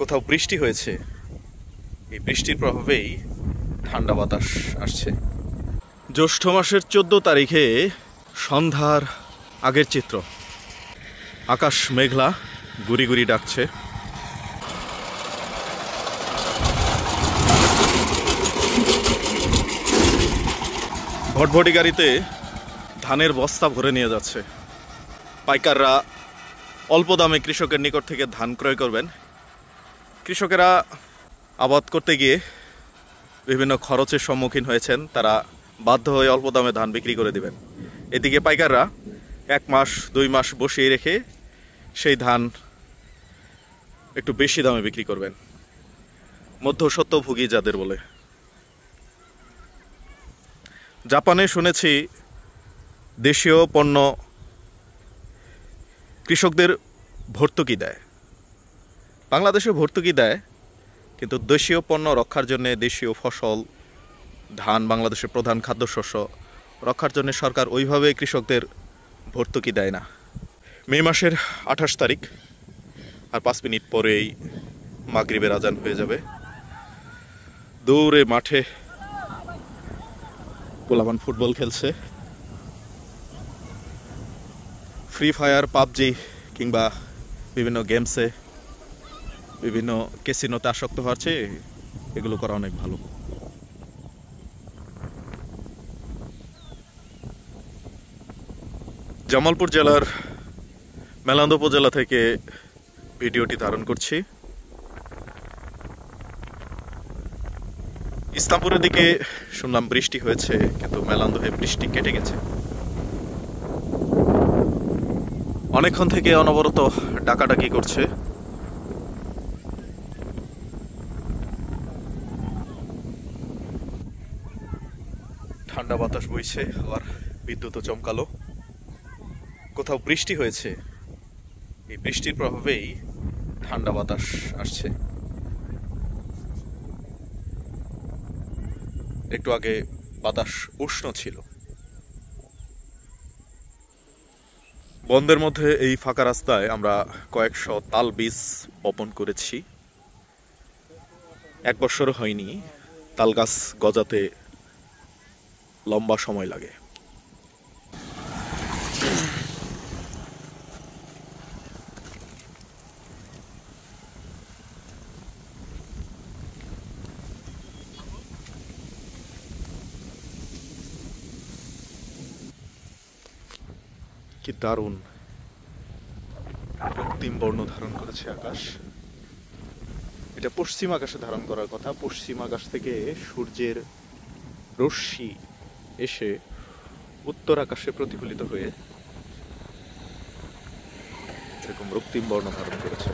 কোথাও বৃষ্টি হয়েছে, এই বৃষ্টির প্রভাবেই ঠান্ডা বাতাস আসছে। জ্যৈষ্ঠ মাসের 14 তারিখে সন্ধ্যার আগের চিত্র। আকাশ মেঘলা, গুড়ি গুড়ি ডাকছে। ভটভটি গাড়িতে ধানের বস্তা ভরে নিয়ে যাচ্ছে। পাইকাররা অল্প দামে কৃষকের নিকট থেকে ধান ক্রয় করবেন। কৃষকেরা আবাদ করতে গিয়ে বিভিন্ন খরচের সম্মুখীন হয়েছেন, তারা বাধ্য হয়ে অল্প দামে ধান বিক্রি করে দিবেন। এদিকে পাইকাররা 1 মাস 2 মাস বসিয়ে রেখে সেই ধান একটু বেশি দামে বিক্রি করবেন, মধ্যস্বত্বভোগী যাদের বলে। জাপানে শুনেছি দেশীয় পণ্য কৃষকদের ভর্তুকি দেয়। বাংলাদেশে ভর্তুকি দেয়, কিন্তু দেশীয় পণ্য রক্ষার জন্য, দেশীয় ফসল ধান বাংলাদেশের প্রধান খাদ্যশস্য রক্ষার জন্য সরকার ওইভাবে কৃষকদের ভর্তুকি দেয় না। মে মাসের 28 তারিখ, আর 5 মিনিট পরেই মাগরিবের আজান হয়ে যাবে। দৌড়ে মাঠে পোলাপান ফুটবল খেলছে। ফ্রি ফায়ার, পাবজি কিংবা বিভিন্ন গেমসে, বিভিন্ন ক্যাসিনোতে আসক্ত হওয়ার চেয়ে এগুলো করা অনেক ভালো। জামালপুর জেলার মেলান্দ উপজেলা থেকে ভিডিওটি ধারণ করছি। ইসলামপুরের দিকে শুনলাম বৃষ্টি হয়েছে, কিন্তু মেলান্দ হয়ে বৃষ্টি কেটে গেছে। অনেকক্ষণ থেকে অনবরত ডাকাডাকি করছে। ঠান্ডা বাতাস বইছে, আবার বিদ্যুৎও চমকালো। কোথাও বৃষ্টি হয়েছে, এই বৃষ্টির প্রভাবেই ঠান্ডা বাতাস আসছে। একটু আগে বাতাস উষ্ণ ছিল। বন্ধের মধ্যে এই ফাঁকা রাস্তায় আমরা কয়েকশো তাল বীজ বপন করেছি। 1 বছরও হয়নি। তাল গাছ গজাতে লম্বা সময় লাগে। কি দারুণ রক্তিম বর্ণ ধারণ করেছে আকাশ। এটা পশ্চিম আকাশে ধারণ করার কথা। পশ্চিম আকাশ থেকে সূর্যের রশ্মি এসে উত্তর আকাশে প্রতিফলিত হয়ে এরকম রক্তিম বর্ণ ধারণ করেছে।